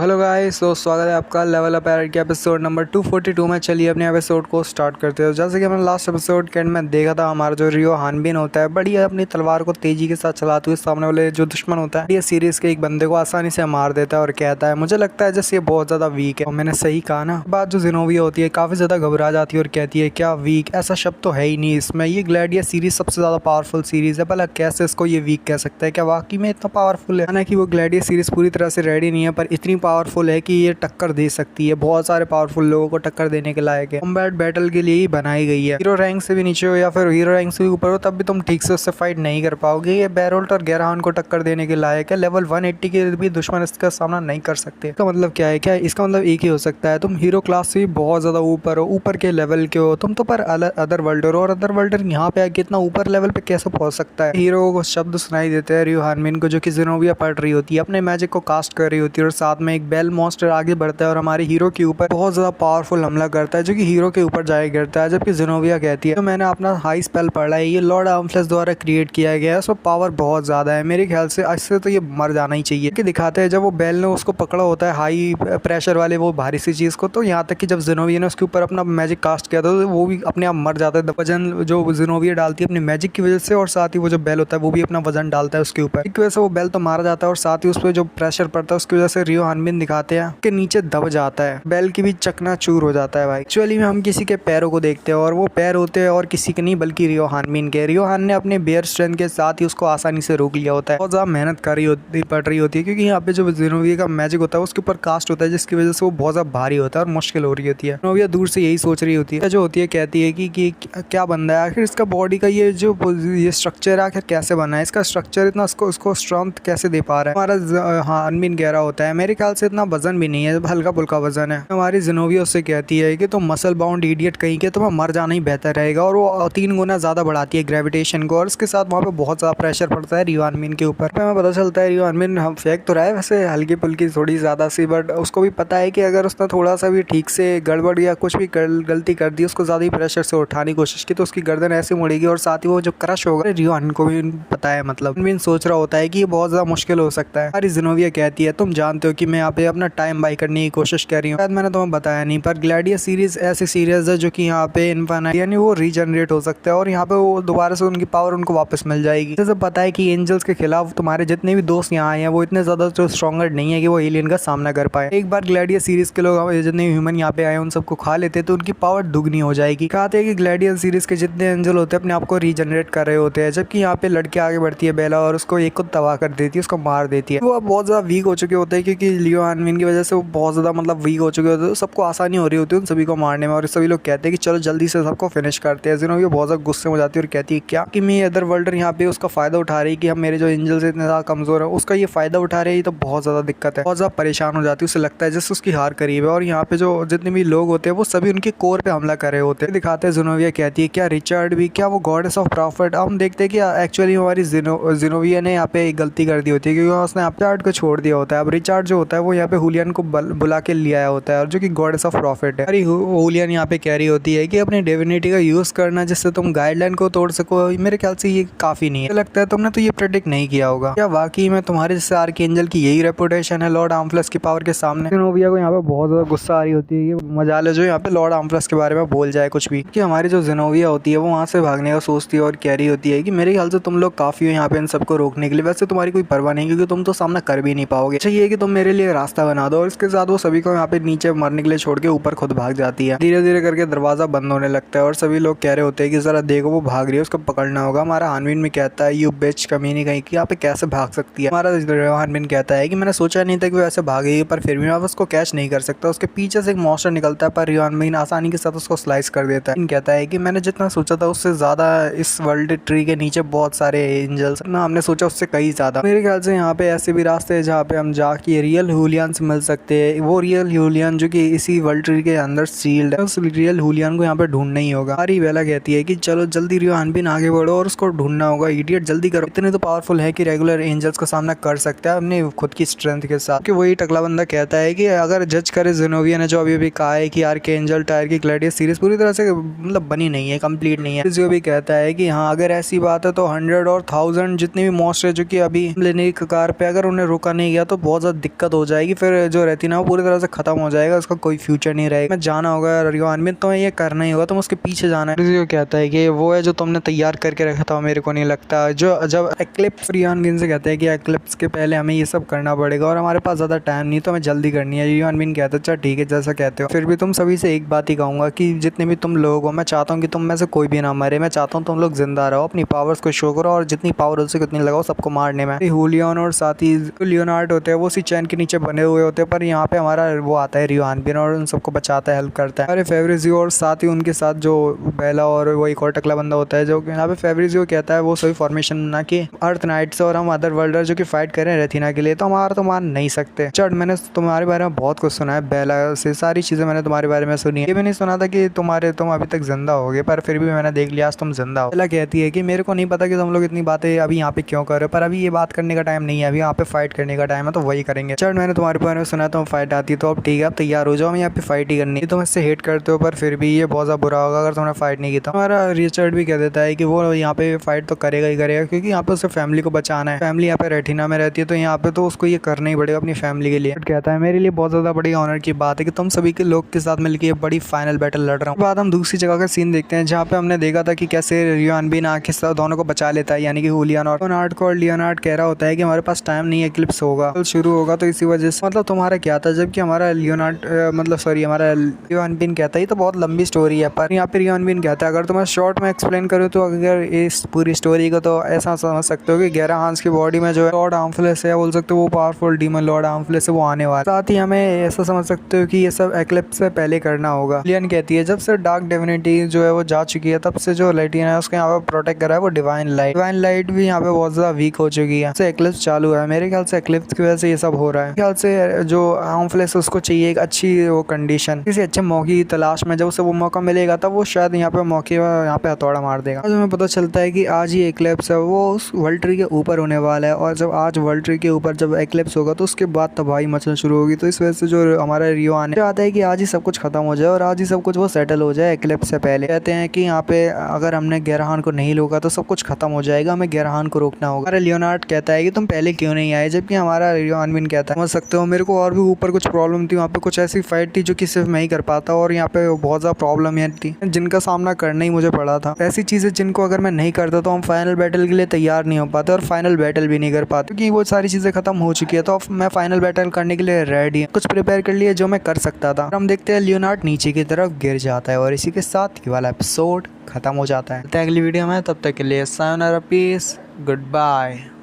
Hello guys, तो स्वागत है आपका लेवल अप एरर के एपिसोड नंबर 242 में। चलिए अपने एपिसोड को स्टार्ट करते हो। जैसे कि हमने लास्ट एपिसोड के एंड में देखा था, हमारा जो रियो हानबिन होता है बड़ी अपनी तलवार को तेजी के साथ चलाते हुए सामने वाले जो दुश्मन होता है ये सीरीज के एक बंदे को आसानी से मार देता है और कहता है मुझे लगता है जैसे ये बहुत ज्यादा वीक है। और मैंने सही कहा ना। बात जो जिनोविया होती है काफी ज्यादा घबरा जाती है और कहती है क्या वीक, ऐसा शब्द तो है ही नहीं इसमें, ये ग्लैडिया सीरीज सबसे ज्यादा पावरफुल सीरीज है, भला कैसे इसको ये वीक कह सकता है, क्या वाकई में इतना पावरफुल है। हालांकि वो ग्लैडिया सीरीज पूरी तरह से रेडी नहीं है पर इतनी पावरफुल है कि ये टक्कर दे सकती है, बहुत सारे पावरफुल लोगों को टक्कर देने के लायक है। कॉम्बैट बैटल के लिए ही बनाई गई है। हीरो रैंक से भी नीचे हो या फिर हीरो रैंक से भी ऊपर हो तब भी तुम ठीक से उससे फाइट नहीं कर पाओगे। ये बैरोल्ट और गेराहान को टक्कर देने के लायक है। लेवल 180 के भी दुश्मन इसका सामना नहीं कर सकते। इसका मतलब क्या है? क्या इसका मतलब एक ही हो सकता है, तुम हीरो क्लास से भी बहुत ज्यादा ऊपर हो, ऊपर के लेवल के हो तुम तो, पर अदर वर्ल्डर हो। और अदर वर्ल्डर यहाँ पे आके इतना ऊपर लेवल पे कैसे पहुंच सकता है? हीरो को शब्द सुनाई देते हैं रियो हानबिन को, जो कि जिनोविया पढ़ रही होती है, अपने मैजिक को कास्ट कर रही होती है और साथ में एक बेल मॉन्स्टर आगे बढ़ता है और हमारे हीरो के ऊपर बहुत ज्यादा पावरफुल हमला करता है, जो कि हीरो के ऊपर जाया गिरता है। जबकि जिनोविया कहती है तो मैंने अपना हाई स्पेल पढ़ा है, ये लॉर्ड आर्मफ्लेस द्वारा क्रिएट किया गया है, सो पावर बहुत ज्यादा है, मेरे ख्याल से इससे तो ये मर जाना ही चाहिए। कि दिखाते हैं जब वो बेल ने उसको पकड़ा होता है हाई प्रेशर वाले वो भारी सी चीज को, तो यहाँ तक कि जब जिनोविया ने उसके ऊपर अपना मैजिक कास्ट किया था तो वो भी अपने आप मर जाता है। वजन जो जिनोविया डालती है अपने मैजिक की वजह से, और साथ ही वो जो बेल होता है वो भी अपना वजन डालता है उसके ऊपर, इस वजह से वो बेल तो मारा जाता है और साथ ही उस पर जो प्रेशर पड़ता है उसकी वजह से रियो हानबिन दिखाते हैं कि नीचे दब जाता है, बेल की भी चकना चूर हो जाता है भाई। एक्चुअली में हम किसी के पैरों को देखते हैं और वो पैर होते हैं और किसी के नहीं बल्कि रियो हानबिन के। रियो हान ने अपने बेयर स्ट्रेंथ के साथ ही उसको आसानी से रोक लिया होता है। बहुत ज्यादा मेहनत कर रही पड़ रही होती है क्योंकि यहाँ पे जो जिनोविया का मैजिक होता है उसके ऊपर कास्ट होता है, जिसकी वजह से वो बहुत ज्यादा भारी होता है और मुश्किल हो रही होती है। जिनोविया दूर से यही सोच रही होती है, जो होती है कहती है कि क्या बंदा है आखिर, इसका बॉडी का ये जो ये स्ट्रक्चर है आखिर कैसे बना है, इसका स्ट्रक्चर इतना उसको स्ट्रेंथ कैसे दे पा रहा है। हमारा हानबिन कह रहा होता है मेरे ख्याल से इतना वजन भी नहीं है, हल्का फुल्का वजन है। हमारी जिनोविया उससे कहती है कि तुम मसल बाउंड इडियट कहीं के, तुम्हें मर जाना ही बेहतर रहेगा। और वो 3 गुना ज्यादा बढ़ाती है ग्रेविटेशन को और उसके साथ वहाँ पे बहुत ज्यादा प्रेशर पड़ता है रियो हानबिन के ऊपर। हमें पता चलता है रियो हानबिन हम फेंक तो रहा है वैसे हल्की फुल्की थोड़ी ज्यादा सी, बट उसको भी पता है कि अगर उसने थोड़ा सा भी ठीक से गड़बड़ या कुछ भी गलती कर दी, उसको ज्यादा ही प्रेशर से उठाने की कोशिश की तो उसकी गर्दन ऐसे मुड़ेगी और साथ ही वो जो क्रश होगा रियो हानबिन को भी पता है। मतलब हानबिन सोच रहा होता है कि ये बहुत ज्यादा मुश्किल हो सकता है। हमारी जिनोविया कहती है तुम जानते हो कि मैं यहाँ पे अपना टाइम बाई करने की कोशिश कर रही हूँ, शायद मैंने तुम्हें बताया नहीं, पर ग्लैडिया सीरीज ऐसी सीरीज है जो कि यहाँ पे इनफाइनाइट यानी वो रीजनरेट हो सकता है और यहाँ पे वो दोबारा से उनकी पावर उनको वापस मिल जाएगी। जैसे पता है कि एंजल्स के खिलाफ तुम्हारे जितने भी दोस्त यहाँ आए हैं वो इतने ज्यादा जो स्ट्रॉन्गर नहीं है कि वो एलियन का सामना कर पाए। एक बार ग्लैडिया सीरीज के लोग जितने ह्यूमन यहाँ पे आए उन सबको खा लेते तो उनकी पावर दुगनी हो जाएगी। कहते हैं कि ग्लैडिया सीरीज के जितने एंजल होते हैं अपने आप को रीजनरेट कर रहे होते हैं, जबकि यहाँ पे लड़के आगे बढ़ती है बेला और उसको एक को तबाह कर देती है, उसको मार देती है। वो बहुत ज्यादा वीक हो चुके होते हैं क्योंकि लियो हानबिन की वजह से वो बहुत ज्यादा मतलब वीक हो चुके होते हैं, सबको आसानी हो रही होती है उन सभी को मारने में और सभी लोग कहते हैं कि चलो जल्दी से सबको फिनिश करते हैं। जिनोविया बहुत ज्यादा गुस्से में हो जाती है और कहती है क्या कि मैं अदर वर्ल्डर यहाँ पे उसका फायदा उठा रही है कि हम मेरे जो एंजल से इतने ज्यादा कमजोर है उसका ये फायदा उठा रहे हैं, तो बहुत ज्यादा दिक्कत है, बहुत ज्यादा परेशान हो जाती है। उसे लगता है जैसे उसकी हार करीब है और यहाँ पे जो जितने भी लोग होते हैं वो सभी उनके कोर पे हमला कर रहे होते हैं। दिखाते हैं जिनोविया कहती है क्या रिचर्ड भी, क्या वो गॉडेस ऑफ प्रॉफिट। हम देखते हैं कि एक्चुअली हमारी जिनोविया ने यहाँ पे एक गलती कर दी होती है क्योंकि उसने रिचार्ड को छोड़ दिया होता है। अब रिचार्ड जो होता है वो यहाँ पे हुलियन को बुला के ले आया होता है और जो कि गॉडेस ऑफ प्रॉफिट है। हुलियन यहाँ पे कह रही होती है कि अपनी डिविनिटी का यूज करना जिससे तुम गाइडलाइन को तोड़ सको, मेरे ख्याल से ये काफी नहीं है। लगता है तुमने तो ये प्रेडिक्ट नहीं किया होगा। क्या वाकई में तुम्हारे जैसे आर्कएंजल की यही रेपुटेशन है लॉर्ड आर्मफ्लेस की पावर के सामने? जिनोविया को यहाँ पे बहुत ज्यादा गुस्सा आ रही होती है कि मजाल है जो यहाँ पे लॉर्ड आर्मफ्लेस के बारे में बोल जाए कुछ भी। कि हमारी जो जिनोविया होती है वो वहाँ से भागने का सोचती है और कह रही होती है कि मेरे ख्याल से तुम लोग काफी हो यहाँ पे इन सबको रोकने के लिए, वैसे तुम्हारी कोई परवाह नहीं क्योंकि तुम तो सामना कर भी नहीं पाओगे, चाहिए कि तुम मेरे लिए रास्ता बना दो। और इसके साथ वो सभी को यहाँ पे नीचे मरने के लिए छोड़ के ऊपर खुद भाग जाती है। धीरे धीरे करके दरवाजा बंद होने लगता है और सभी लोग कह रहे होते हैं कि जरा देखो वो भाग रही है, उसको पकड़ना होगा। हमारा हानबिन में कहता है यू बिच कमीनी कहीं की, यहाँ पे कैसे भाग सकती है। हमारा हानबिन कहता है कि मैंने सोचा नहीं था कि वो ऐसे भागेगी पर फिर भी मैं उसको कैच नहीं कर सकता। उसके पीछे से एक मॉन्स्टर निकलता है पर हानबिन आसानी के साथ उसको स्लाइस कर देता है। कहता है कि मैंने जितना सोचा था उससे ज्यादा इस वर्ल्ड ट्री के नीचे बहुत सारे एंजल्स ना, हमने सोचा उससे कहीं ज्यादा। मेरे ख्याल से यहाँ पे ऐसे भी रास्ते हैं जहाँ पे हम जाके रियल हुलियन से मिल सकते हैं। वो रियल हुलियन जो कि इसी वर्ल्ड ट्री के अंदर सील्ड है, उस रियल हुलियन को यहाँ पे ढूंढना ही होगा। हमारी बेला कहती है कि चलो जल्दी रियो हानबिन आगे बढ़ो और उसको ढूंढना होगा, इडियट जल्दी करो। इतने तो पावरफुल है कि रेगुलर एंजल्स का सामना कर सकता है अपने खुद की स्ट्रेंथ के साथ। कि वही टकला बंदा कहता है कि अगर जज करे जिनोविया ने जो अभी कहा है कि आर्कएंजल टायर की ग्लैडिया सीरीज पूरी तरह से मतलब बनी नहीं है, कंप्लीट नहीं है, जो भी कहता है कि हाँ अगर ऐसी बात है तो 100 और 1000 जितने भी मॉन्स्टर जो कि अभी लेने की कगार पे अगर उन्हें रोका नहीं गया तो बहुत ज्यादा दिक्कत हो जाएगी, फिर जो रेटिना वो पूरी तरह से खत्म हो जाएगा, उसका कोई फ्यूचर नहीं रहेगा। मैं जाना होगा रियो हानबिन, तो ये करना ही होगा, तुम उसके पीछे जाना है। रियो कहता है कि वो है जो तुमने तैयार करके रखा था, मेरे को नहीं लगता। जो जब एक्लिप्स रियो हानबिन से कहते हैं कि एक्लिप्स के पहले हमें ये सब करना पड़ेगा और हमारे पास ज़्यादा टाइम नहीं, तो हमें जल्दी करनी है। रियो हानबिन कहता है अच्छा ठीक है जैसा कहते हो, फिर भी तुम सभी से एक बात ही कहूँगा कि जितने भी तुम लोग हो, मैं चाहता हूँ कि तुम में से कोई भी ना मरे। मैं चाहता हूँ तुम लोग जिंदा रहो, अपनी पावर्स को शो करो और जितनी पावर हो सके उतनी लगाओ सबको मारने में। हुलियन और साथ ही लियोनार्ड होते हैं, वो उसी चैन के नीचे बने हुए होते हैं, पर यहाँ पे हमारा वो आता है रियो हानबिन और उन सबको बचाता है, हेल्प करता है। अरे फेब्रिजियो और साथ ही उनके साथ जो बेला और वो एक और टकला बंदा होता है, जो यहाँ पे फेब्रिजियो कहता है वो सभी फॉर्मेशन ना कि अर्थ नाइट्स और हम अदर वर्ल्डर जो कि फाइट कर रहे हैं रेथिना के लिए, तो हमारा तो मान नहीं सकते। चढ़ मैंने तुम्हारे बारे में बहुत कुछ सुना है, बेला से सारी चीजें मैंने तुम्हारे बारे में सुनी है। ये भी नहीं सुना था कि तुम अभी तक जिंदा होगे, पर फिर भी मैंने देख लिया आज तुम जिंदा हो। बेला कहती है कि मेरे को नहीं पता कि तुम लोग इतनी बातें अभी यहाँ पे क्यों कर रहे हो, पर अभी ये बात करने का टाइम नहीं है, अभी यहाँ पे फाइट करने का टाइम है, तो वही करेंगे। चढ़ मैंने तुम्हारे बारे में सुना तो फाइट आती है, तो अब ठीक है, अब तैयार हो जाओ, हम यहाँ पे फाइट ही करनी है। तुम इससे हेट करते हो, पर फिर भी ये बहुत ज़्यादा बुरा होगा अगर तुमने फाइट नहीं की। तो हमारा रिचर्ड भी कह देता है कि वो यहाँ पे फाइट तो करेगा ही करेगा, क्योंकि यहाँ पे उससे फैमिली को बचाना है। फैमिली यहाँ पे रेटिना में रहती है, तो यहाँ पे तो उसको ये करना ही पड़ेगा अपनी फैमिली के लिए। कहता है मेरे लिए बहुत ज़्यादा बड़ी ऑनर की बात है कि तुम सभी के लोग के साथ मिलकर ये बड़ी फाइनल बैटल लड़ रहा हूँ। बाद हम दूसरी जगह का सीन देखते हैं, जहाँ पे हमने देखा था कि कैसे रियो हानबिन आके दोनों को बचा लेता है, यानी कि हुलियन और लियोनार्ड कह रहा होता है कि हमारे पास टाइम नहीं है, एक्लिप्स होगा कल शुरू होगा, तो इसी वजह से मतलब तुम्हारा क्या था, जबकि हमारा हमारा रियो हानबिन कहता है तो बहुत लंबी स्टोरी है, पर यहाँ पे रियो हानबिन कहता है अगर तुम्हें शॉर्ट में एक्सप्लेन करूँ तो अगर इस पूरी स्टोरी को तो ऐसा समझ सकते हो कि 11 हांस की बॉडी में जो है लॉर्ड आर्मफ्लेस है, बोल सकते हो वो पावरफुल डीमन लॉर्ड आर्मफ्लेस है, वो आने वाला। साथ ही हमें ऐसा समझ सकते हो कि ये सब एक्लिप्स से पहले करना होगा। लियन कहती है जब से डार्क डिविनिटी जो है वो जा चुकी है, तब से जो रेटिना है उसके यहाँ पे प्रोटेक्ट करा है वो डिवाइन लाइट भी यहाँ पे बहुत ज्यादा वीक हो चुकी है, एक्लिप्स चालू है। मेरे ख्याल से एक्लिप्स की वजह से ये सब हो रहा है। ख्याल से जो आर्मफ्लेस उसको चाहिए एक अच्छी वो कंडीशन, किसी अच्छे मौके की तलाश में, जब उसे वो मौका मिलेगा तब वो शायद यहाँ पे मौके यहाँ पे हथौड़ा मार देगा। आज हमें पता चलता है कि आज ही एक्लिप्स है वो उस वर्ल्ड ट्री के ऊपर होने वाला है, और जब आज वर्ल्ड ट्री के ऊपर जब एक्लिप्स होगा तो उसके बाद तबाही मचना शुरू होगी। तो इस वजह से जो हमारा रियो आने चाहता है कि आज ही सब कुछ खत्म हो जाए और आज ही सब कुछ वो सेटल हो जाए एक्लिप्स से पहले। कहते हैं कि यहाँ पे अगर हमने गेराहान को नहीं रोका तो सब कुछ खत्म हो जाएगा, हमें गेराहान को रोकना होगा। हमारा लियोनार्ड कहता है कि तुम पहले क्यों नहीं आए, जबकि हमारा रियो हानबिन कहता है समझ सकते हो मेरे को और भी ऊपर कुछ प्रॉब्लम थी, वहाँ पे कुछ ऐसी फाइट थी जो कि सिर्फ मैं ही कर पाता, और यहाँ पे बहुत ज़्यादा प्रॉब्लम थी जिनका सामना करना ही मुझे पड़ा था। ऐसी चीज़ें जिनको अगर मैं नहीं करता तो हम फाइनल बैटल के लिए तैयार नहीं हो पाते और फाइनल बैटल भी नहीं कर पाते, क्योंकि वो सारी चीज़ें खत्म हो चुकी है। तो अब मैं फाइनल बैटल करने के लिए रेडी हूँ, कुछ प्रिपेयर कर लिए जो मैं कर सकता था। हम देखते हैं लियोनार्ड नीचे की तरफ गिर जाता है और इसी के साथ ये वाला एपिसोड खत्म हो जाता है। अगली वीडियो में, तब तक के लिए सायोनारा, पीस, गुड बाय।